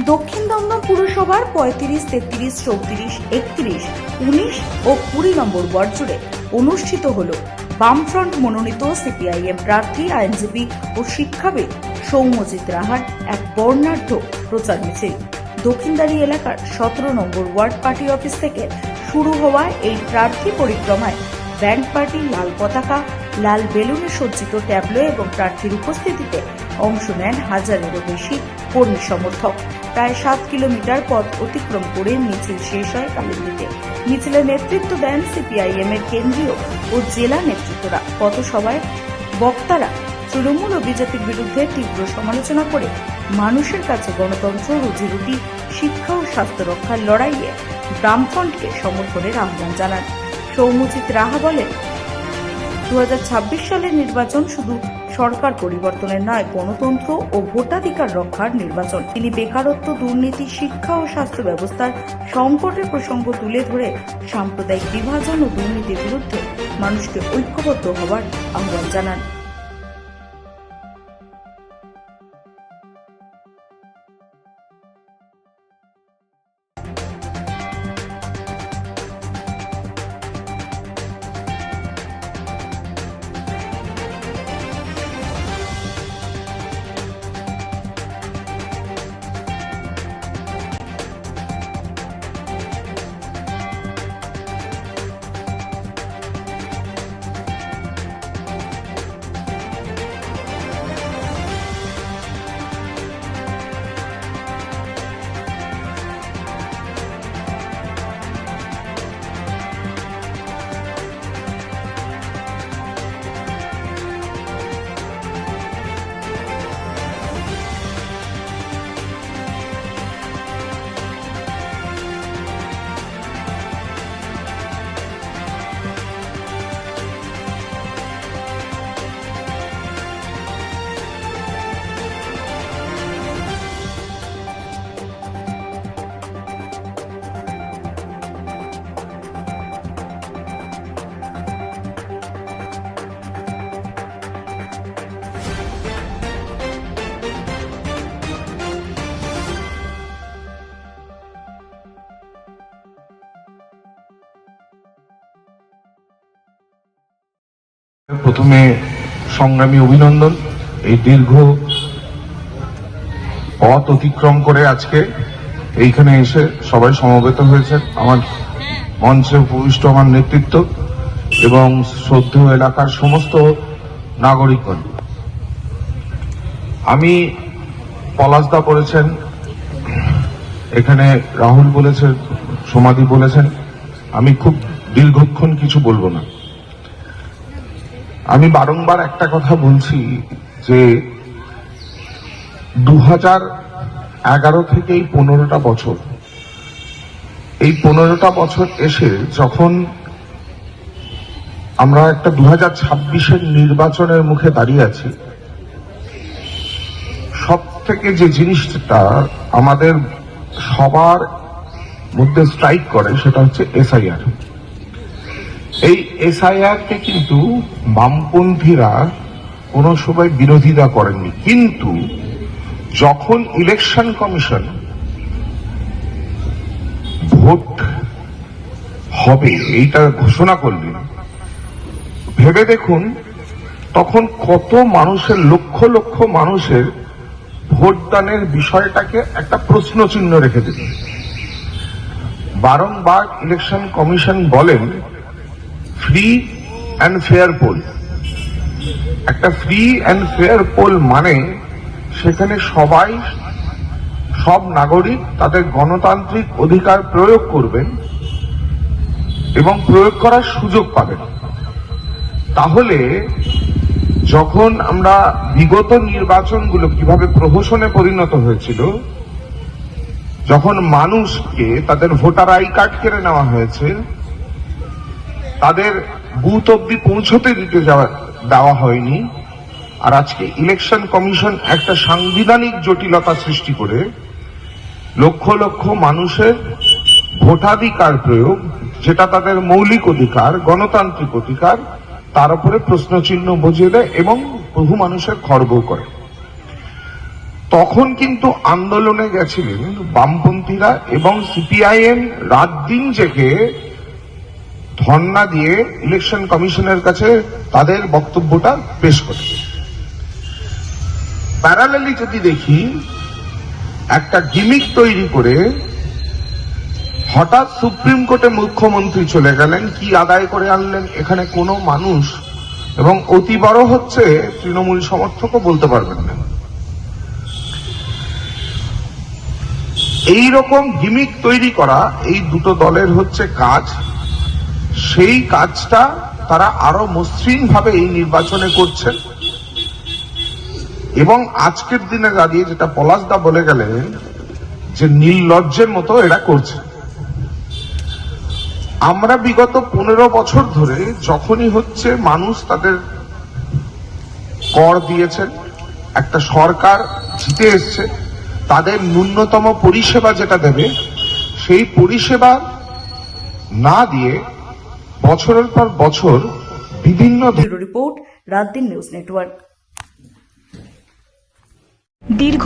দক্ষিণ দমদম পুরসভার 35, 33, 34, 31, 19 ও 20 নম্বর ওয়ার্ড জুড়ে অনুষ্ঠিত হল বামফ্রন্ট মনোনীত সিপিআইএম প্রার্থী আইনজীবী ও শিক্ষাবিদ সৌম্যজিৎ রাহার এক বর্ণাঢ্য প্রচার মিছিল। দক্ষিণদারি এলাকার 17 নম্বর ওয়ার্ড পার্টি অফিস থেকে শুরু হওয়া এই প্রার্থী পরিক্রমায় ব্যান্ড পার্টি, লাল পতাকা, লাল বেলুনে সজ্জিত ট্যাবলো এবং প্রার্থীর উপস্থিতিতে অংশ নেন হাজারেরও বেশি কর্মী সমর্থক। প্রায় 7 কিলোমিটার পথ অতিক্রম করে মিছিল শেষ হয় কালিন্দিতে। মিছিলে নেতৃত্ব দেন সিপিআইএম এর কেন্দ্রীয় ও জেলা নেতৃত্বরা। পথসভায় বক্তারা তৃণমূল ও বিজেপির বিরুদ্ধে তীব্র সমালোচনা করে মানুষের কাছে গণতন্ত্র, রুজিরুটি, শিক্ষা ও স্বাস্থ্য রক্ষার লড়াইয়ে বামফ্রন্টকে সমর্থনের আহ্বান জানান। সৌম্যজিৎ রাহা বলেন, 2026 সালের নির্বাচন শুধু সরকার পরিবর্তনের নয়, গণতন্ত্র ও ভোটাধিকার রক্ষার নির্বাচন। তিনি বেকারত্ব, দুর্নীতি, শিক্ষা ও স্বাস্থ্য ব্যবস্থার সংকটের প্রসঙ্গ তুলে ধরে সাম্প্রদায়িক বিভাজন ও দুর্নীতির বিরুদ্ধে মানুষকে ঐক্যবদ্ধ হওয়ার আহ্বান জানান। প্রথমে সংগ্রামী অভিনন্দন। এই দীর্ঘ পথ অতিক্রম করে আজকে এইখানে এসে সবাই সমবেত হয়েছে। আমার মঞ্চে উপবিষ্ট আমার নেতৃত্ব এবং শ্রদ্ধেয় এলাকার সমস্ত নাগরিকগণ। আমি পলাশদা বলেছেন, এখানে রাহুল বলেছেন, সমাধি বলেছেন, আমি খুব দীর্ঘক্ষণ কিছু বলবো না। আমি বারংবার একটা কথা বলছি যে 2011 থেকে এই 15টা বছর, এই 15টা বছর এসে যখন আমরা একটা 2026-এর নির্বাচনের মুখে দাঁড়িয়ে আছি, সব থেকে যে জিনিসটা আমাদের সবার মধ্যে স্ট্রাইক করে সেটা হচ্ছে এসআইআর। এই এসআইআর কে কিন্তু বামপন্থীরা কোনো সময় বিরোধিতা করেননি, কিন্তু যখন ইলেকশন কমিশন ভোট হবে এইটা ঘোষণা করলেন, ভেবে দেখুন তখন কত মানুষের, লক্ষ লক্ষ মানুষের ভোটদানের বিষয়টাকে একটা প্রশ্ন চিহ্ন রেখে দিল। বারংবার ইলেকশন কমিশন বলেন ফ্রি অ্যান্ড ফেয়ার পোল। একটা ফ্রি অ্যান্ড ফেয়ার পোল মানে সেখানে সবাই, সব নাগরিক তাদের গণতান্ত্রিক অধিকার প্রয়োগ করবেন এবং প্রয়োগ করার সুযোগ পাবেন। তাহলে যখন আমরা বিগত নির্বাচনগুলো কিভাবে প্রহসনে পরিণত হয়েছিল, যখন মানুষকে তাদের ভোটার আই কার্ড কেড়ে নেওয়া হয়েছে, তাদের বুথ অব্দি পৌঁছতে দেওয়া হয়নি, আর আজকে ইলেকশন কমিশন একটা সাংবিধানিক জটিলতা সৃষ্টি করে লক্ষ লক্ষ মানুষের ভোটাধিকার প্রয়োগ, যেটা তাদের মৌলিক অধিকার, গণতান্ত্রিক অধিকার, তার উপরে প্রশ্নচিহ্ন বজিয়ে দেয় এবং বহু মানুষের খর্ব করে। তখন কিন্তু আন্দোলনে গেছিলেন বামপন্থীরা এবং সিপিআইএম রাত দিন জেগে ধর্ণা দিয়ে ইলেকশন কমিশনের কাছে তাদের বক্তব্যটা পেশ করে। প্যারালালি যদি দেখি, একটা গিমিক তৈরি করে হঠাৎ সুপ্রিম কোর্টে মুখ্যমন্ত্রী চলে গেলেন, কি আদায় করে আনলেন এখানে কোনো মানুষ এবং অতি বড় হচ্ছে তৃণমূল সমর্থকও বলতে পারবেন না। এই রকম গিমিক তৈরি করা এই দুটো দলের হচ্ছে কাজ। সেই কাজটা তারা আরো মসৃণ ভাবে এই নির্বাচনে করছেন এবং আজকের দিনে দাঁড়িয়ে যেটা পলাশদা বলে গেলেন যে নির্লজ্জের মতো এরা করছে। আমরা বিগত 15 বছর ধরে যখনই হচ্ছে মানুষ তাদের কর দিয়েছেন, একটা সরকার জিতে এসছে, তাদের ন্যূনতম পরিষেবা যেটা দেবে সেই পরিষেবা না দিয়ে বছরের পর বছর বিভিন্ন ব্যুরো রিপোর্ট, রাত দিন নিউজ নেটওয়ার্ক। দীর্ঘ